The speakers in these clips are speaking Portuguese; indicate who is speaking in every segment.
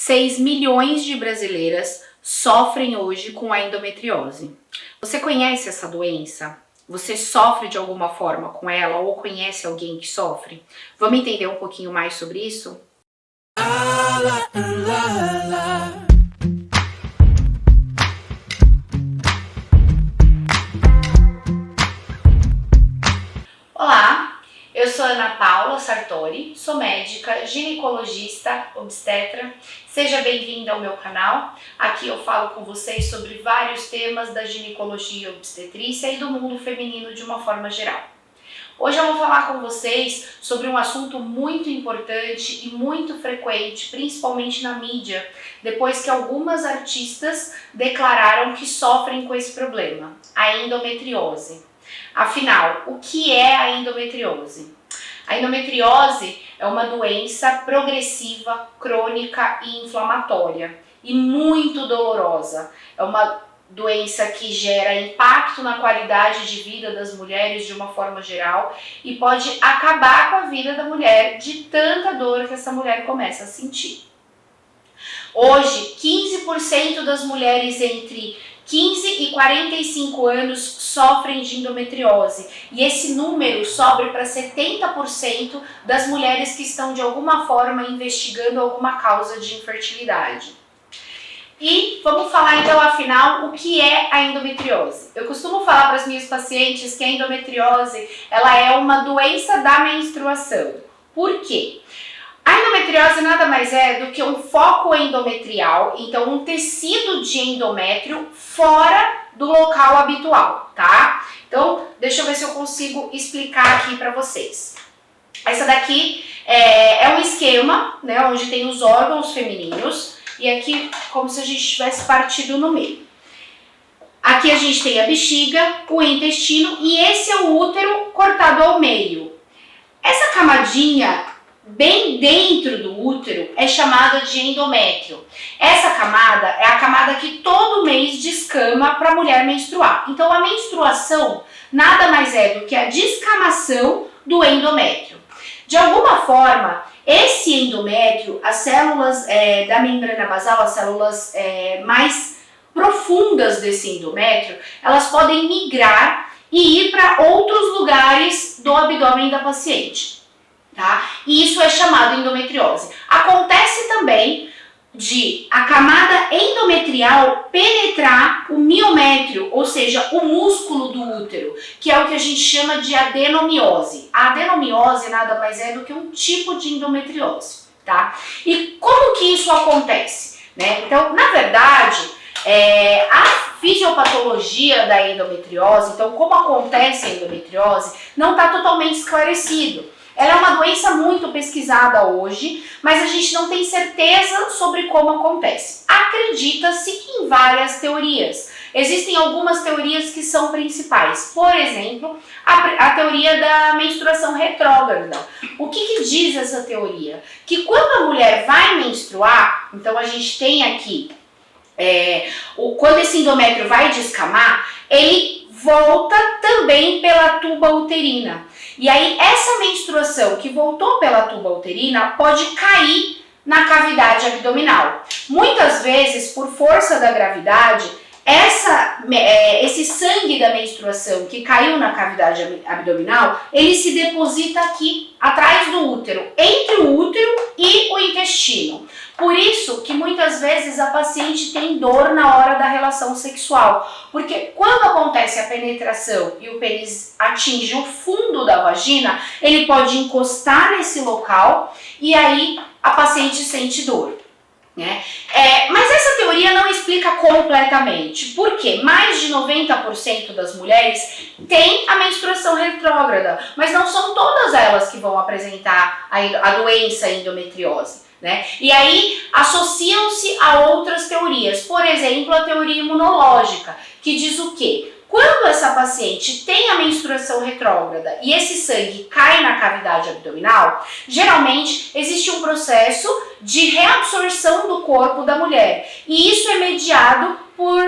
Speaker 1: 6 milhões de brasileiras sofrem hoje com a endometriose. Você conhece essa doença? Você sofre de alguma forma com ela ou conhece alguém que sofre? Vamos entender um pouquinho mais sobre isso? Olá, eu sou Ana Paula Sartori, sou médica, ginecologista, obstetra. Seja bem-vinda ao meu canal. Aqui eu falo com vocês sobre vários temas da ginecologia e obstetrícia e do mundo feminino de uma forma geral. Hoje eu vou falar com vocês sobre um assunto muito importante e muito frequente, principalmente na mídia, depois que algumas artistas declararam que sofrem com esse problema, a endometriose. Afinal, o que é a endometriose? A endometriose é uma doença progressiva, crônica e inflamatória e muito dolorosa. É uma doença que gera impacto na qualidade de vida das mulheres de uma forma geral e pode acabar com a vida da mulher de tanta dor que essa mulher começa a sentir. Hoje, 15% das mulheres entre 15 e 45 anos sofrem de endometriose e esse número sobe para 70% das mulheres que estão de alguma forma investigando alguma causa de infertilidade. E vamos falar então, afinal, o que é a endometriose. Eu costumo falar para as minhas pacientes que a endometriose ela é uma doença da menstruação. Por quê? A endometriose nada mais é do que um foco endometrial, então um tecido de endométrio fora do local habitual, tá? Então, deixa eu ver se eu consigo explicar aqui para vocês. Essa daqui é um esquema, né, onde tem os órgãos femininos e aqui como se a gente tivesse partido no meio. Aqui a gente tem a bexiga, o intestino e esse é o útero cortado ao meio. Essa camadinha bem dentro do útero é chamada de endométrio. Essa camada é a camada que todo mês descama para a mulher menstruar. Então a menstruação nada mais é do que a descamação do endométrio. De alguma forma, esse endométrio, as células da membrana basal, as células mais profundas desse endométrio, elas podem migrar e ir para outros lugares do abdômen da paciente. Tá? E isso é chamado endometriose. Acontece também de a camada endometrial penetrar o miométrio, ou seja, o músculo do útero, que é o que a gente chama de adenomiose. A adenomiose nada mais é do que um tipo de endometriose, tá? E como que isso acontece, né? Então, na verdade, a fisiopatologia da endometriose, então como acontece a endometriose, não está totalmente esclarecido. Ela é uma doença muito pesquisada hoje, mas a gente não tem certeza sobre como acontece. Acredita-se em várias teorias. Existem algumas teorias que são principais. Por exemplo, a teoria da menstruação retrógrada. O que diz essa teoria? Que quando a mulher vai menstruar, então a gente tem aqui, quando esse endométrio vai descamar, ele volta também pela tuba uterina. E aí essa menstruação que voltou pela tuba uterina pode cair na cavidade abdominal. Muitas vezes, por força da gravidade, esse sangue da menstruação que caiu na cavidade abdominal, ele se deposita aqui, atrás do útero, entre o útero e o intestino. Por isso que muitas vezes a paciente tem dor na hora da relação sexual, porque quando acontece a penetração e o pênis atinge o fundo da vagina, ele pode encostar nesse local e aí a paciente sente dor. Né? Mas essa teoria não explica completamente, porque mais de 90% das mulheres têm a menstruação retrógrada, mas não são todas elas que vão apresentar a doença endometriose. Né? E aí associam-se a outras teorias, por exemplo, a teoria imunológica, que diz o quê? Quando essa paciente tem a menstruação retrógrada e esse sangue cai na cavidade abdominal, geralmente existe um processo de reabsorção do corpo da mulher. E isso é mediado por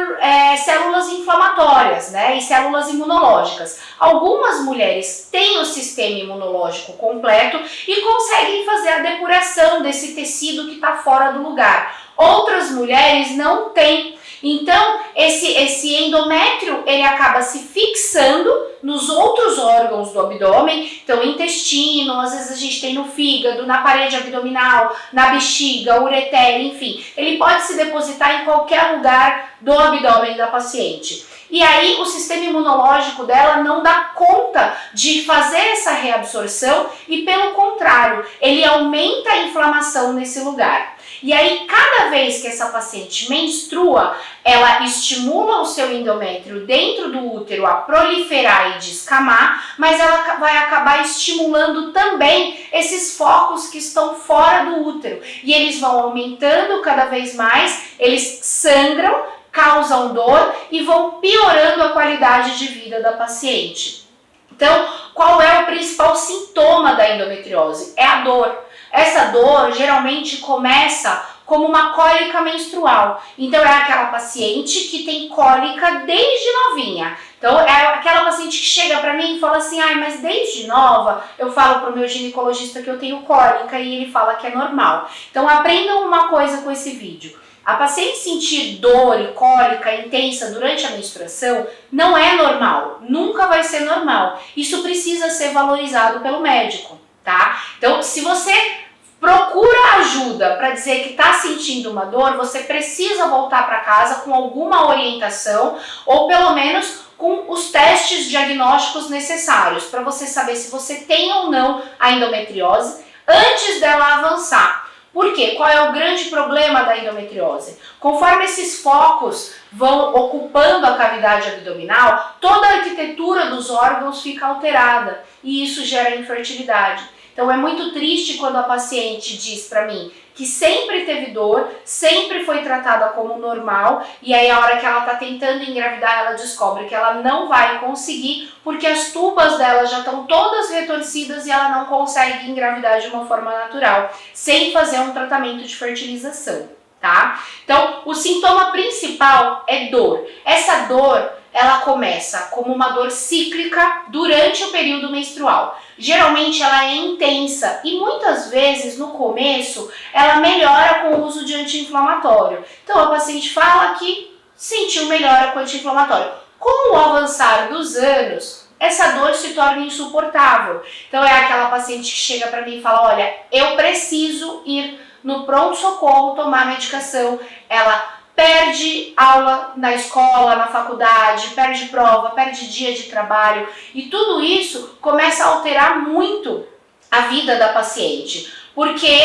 Speaker 1: células inflamatórias, né, e células imunológicas. Algumas mulheres têm o sistema imunológico completo e conseguem fazer a depuração desse tecido que está fora do lugar. outras mulheres não têm. Então, esse endométrio, ele acaba se fixando nos outros órgãos do abdômen, então intestino, às vezes a gente tem no fígado, na parede abdominal, na bexiga, ureter, enfim. Ele pode se depositar em qualquer lugar do abdômen da paciente. E aí o sistema imunológico dela não dá conta de fazer essa reabsorção e, pelo contrário, ele aumenta a inflamação nesse lugar. E aí, cada vez que essa paciente menstrua, ela estimula o seu endométrio dentro do útero a proliferar e descamar, mas ela vai acabar estimulando também esses focos que estão fora do útero. E eles vão aumentando cada vez mais, eles sangram, causam dor e vão piorando a qualidade de vida da paciente. Então, qual é o principal sintoma da endometriose? É a dor. Essa dor geralmente começa como uma cólica menstrual. Então, é aquela paciente que tem cólica desde novinha. Então, é aquela paciente que chega para mim e fala assim, ai, mas desde nova eu falo para o meu ginecologista que eu tenho cólica e ele fala que é normal. Então, aprendam uma coisa com esse vídeo. A paciente sentir dor e cólica intensa durante a menstruação não é normal, nunca vai ser normal. Isso precisa ser valorizado pelo médico, tá? Então, se você procura ajuda para dizer que está sentindo uma dor, você precisa voltar para casa com alguma orientação ou pelo menos com os testes diagnósticos necessários para você saber se você tem ou não a endometriose antes dela avançar. Por quê? Qual é o grande problema da endometriose? Conforme esses focos vão ocupando a cavidade abdominal, toda a arquitetura dos órgãos fica alterada e isso gera infertilidade. Então é muito triste quando a paciente diz para mim que sempre teve dor, sempre foi tratada como normal e aí a hora que ela está tentando engravidar ela descobre que ela não vai conseguir porque as tubas dela já estão todas retorcidas e ela não consegue engravidar de uma forma natural, sem fazer um tratamento de fertilização, tá? Então o sintoma principal é dor. Essa dor ela começa como uma dor cíclica durante o período menstrual. Geralmente ela é intensa e muitas vezes no começo ela melhora com o uso de anti-inflamatório. Então a paciente fala que sentiu melhora com anti-inflamatório. Com o avançar dos anos, essa dor se torna insuportável. Então é aquela paciente que chega para mim e fala, olha, eu preciso ir no pronto-socorro tomar medicação. Ela perde aula na escola, na faculdade, perde prova, perde dia de trabalho e tudo isso começa a alterar muito a vida da paciente, porque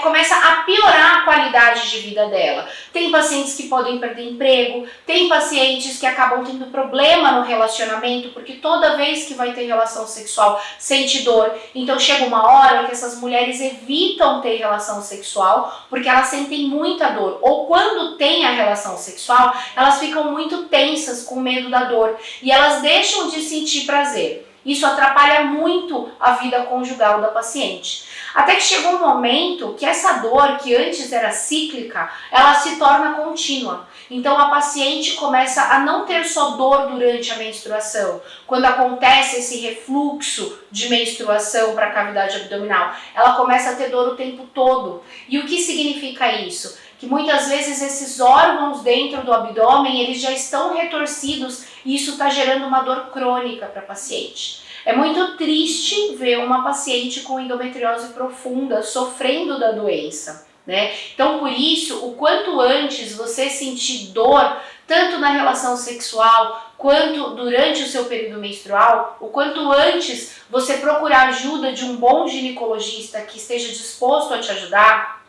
Speaker 1: começa a piorar a qualidade de vida dela. Tem pacientes que podem perder emprego, tem pacientes que acabam tendo problema no relacionamento, porque toda vez que vai ter relação sexual sente dor. Então chega uma hora que essas mulheres evitam ter relação sexual, porque elas sentem muita dor. Ou quando tem a relação sexual, elas ficam muito tensas com medo da dor e elas deixam de sentir prazer. Isso atrapalha muito a vida conjugal da paciente. Até que chegou um momento que essa dor, que antes era cíclica, ela se torna contínua. Então a paciente começa a não ter só dor durante a menstruação. Quando acontece esse refluxo de menstruação para a cavidade abdominal, ela começa a ter dor o tempo todo. E o que significa isso? Que muitas vezes esses órgãos dentro do abdômen, eles já estão retorcidos e isso está gerando uma dor crônica para a paciente. É muito triste ver uma paciente com endometriose profunda sofrendo da doença, né? Então, por isso, o quanto antes você sentir dor, tanto na relação sexual quanto durante o seu período menstrual, o quanto antes você procurar ajuda de um bom ginecologista que esteja disposto a te ajudar,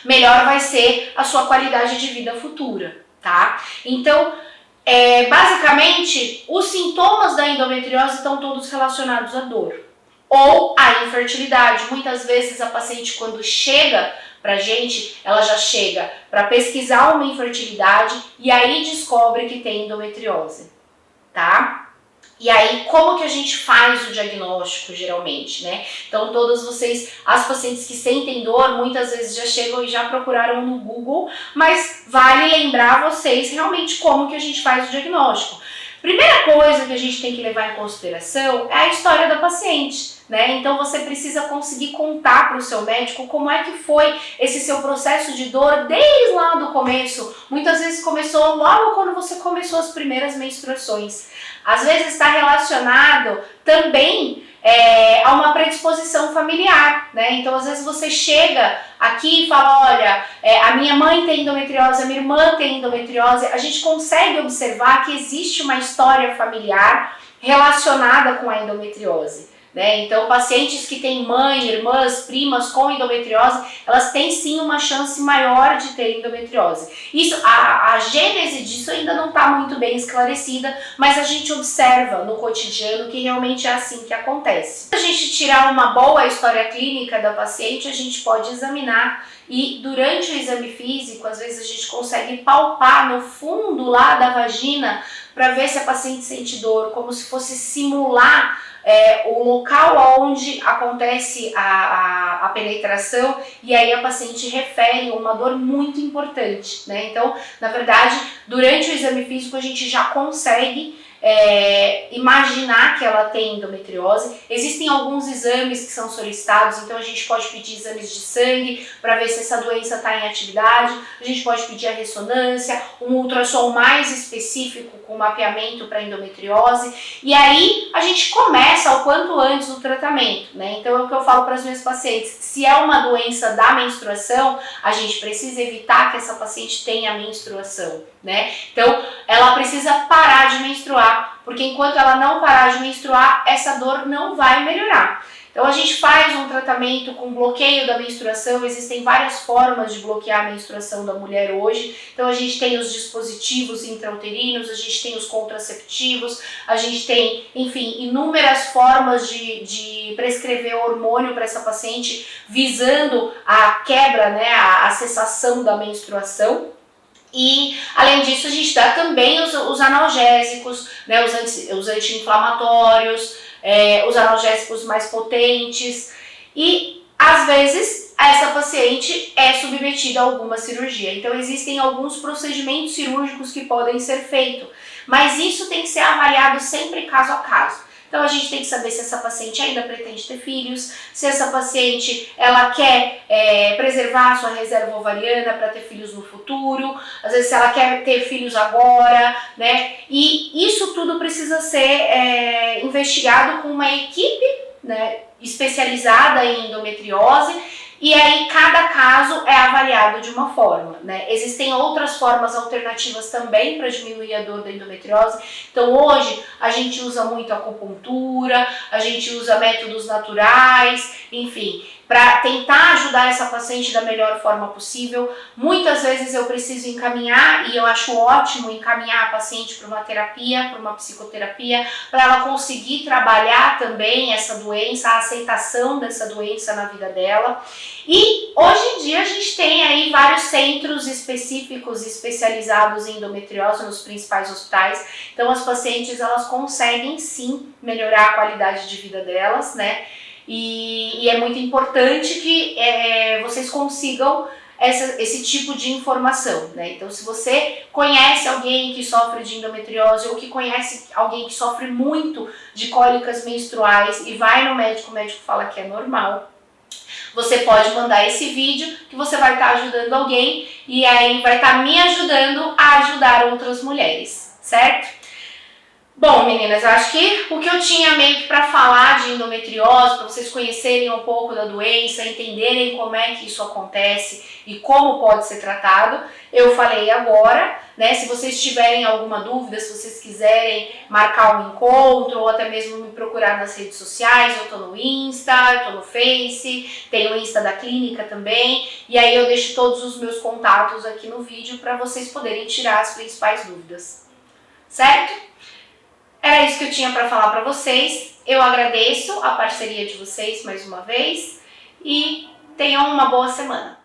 Speaker 1: melhor vai ser a sua qualidade de vida futura, tá? Então, basicamente, os sintomas da endometriose estão todos relacionados à dor ou à infertilidade. Muitas vezes a paciente, quando chega pra gente, ela já chega para pesquisar uma infertilidade e aí descobre que tem endometriose, tá? E aí, como que a gente faz o diagnóstico, geralmente, né? Então, todas vocês, as pacientes que sentem dor, muitas vezes já chegam e já procuraram no Google, mas vale lembrar vocês realmente como que a gente faz o diagnóstico. Primeira coisa que a gente tem que levar em consideração é a história da paciente, né? Então você precisa conseguir contar para o seu médico como é que foi esse seu processo de dor desde lá do começo. Muitas vezes começou logo quando você começou as primeiras menstruações. Às vezes está relacionado também a uma predisposição familiar, né? Então às vezes você chega aqui e fala, olha, a minha mãe tem endometriose, a minha irmã tem endometriose. A gente consegue observar que existe uma história familiar relacionada com a endometriose, né? Então pacientes que têm mãe, irmãs, primas com endometriose, elas têm sim uma chance maior de ter endometriose. Isso, a gênese disso ainda não está muito bem esclarecida, mas a gente observa no cotidiano que realmente é assim que acontece. Se a gente tirar uma boa história clínica da paciente, a gente pode examinar e durante o exame físico, às vezes a gente consegue palpar no fundo lá da vagina para ver se a paciente sente dor, como se fosse simular o local onde acontece a penetração, e aí a paciente refere uma dor muito importante, né? Então, na verdade, durante o exame físico a gente já consegue imaginar que ela tem endometriose. Existem alguns exames que são solicitados, então a gente pode pedir exames de sangue para ver se essa doença está em atividade, a gente pode pedir a ressonância, um ultrassom mais específico com mapeamento para endometriose, e aí a gente começa o quanto antes o tratamento, né? Então é o que eu falo para as minhas pacientes, se é uma doença da menstruação, a gente precisa evitar que essa paciente tenha menstruação, né? Então ela precisa parar de menstruar, porque enquanto ela não parar de menstruar, essa dor não vai melhorar. Então a gente faz um tratamento com bloqueio da menstruação, existem várias formas de bloquear a menstruação da mulher hoje. Então a gente tem os dispositivos intrauterinos, a gente tem os contraceptivos, a gente tem, enfim, inúmeras formas de prescrever hormônio para essa paciente, visando a quebra, né, a cessação da menstruação. E, além disso, a gente dá também os analgésicos, né, os anti-inflamatórios, os analgésicos mais potentes. E, às vezes, essa paciente é submetida a alguma cirurgia. Então, existem alguns procedimentos cirúrgicos que podem ser feitos. Mas isso tem que ser avaliado sempre caso a caso. Então a gente tem que saber se essa paciente ainda pretende ter filhos, se essa paciente ela quer preservar a sua reserva ovariana para ter filhos no futuro, às vezes se ela quer ter filhos agora, né? E isso tudo precisa ser investigado com uma equipe, né, especializada em endometriose. E aí cada caso é avaliado de uma forma, né? Existem outras formas alternativas também para diminuir a dor da endometriose. Então hoje a gente usa muito acupuntura, a gente usa métodos naturais, enfim, para tentar ajudar essa paciente da melhor forma possível. Muitas vezes eu preciso encaminhar, e eu acho ótimo encaminhar a paciente para uma terapia, para uma psicoterapia, para ela conseguir trabalhar também essa doença, a aceitação dessa doença na vida dela. E hoje em dia a gente tem aí vários centros específicos especializados em endometriose nos principais hospitais. Então as pacientes elas conseguem sim melhorar a qualidade de vida delas, né? E é muito importante que vocês consigam esse tipo de informação, né? Então, se você conhece alguém que sofre de endometriose ou que conhece alguém que sofre muito de cólicas menstruais e vai no médico, o médico fala que é normal, você pode mandar esse vídeo que você vai estar ajudando alguém e aí vai estar me ajudando a ajudar outras mulheres, certo? Bom, meninas, eu acho que o que eu tinha meio que para falar de endometriose, para vocês conhecerem um pouco da doença, entenderem como é que isso acontece e como pode ser tratado, eu falei agora, né? Se vocês tiverem alguma dúvida, se vocês quiserem marcar um encontro ou até mesmo me procurar nas redes sociais, eu tô no Insta, eu tô no Face, tem o Insta da clínica também, e aí eu deixo todos os meus contatos aqui no vídeo para vocês poderem tirar as principais dúvidas, certo? Era isso que eu tinha para falar para vocês. Eu agradeço a parceria de vocês mais uma vez e tenham uma boa semana.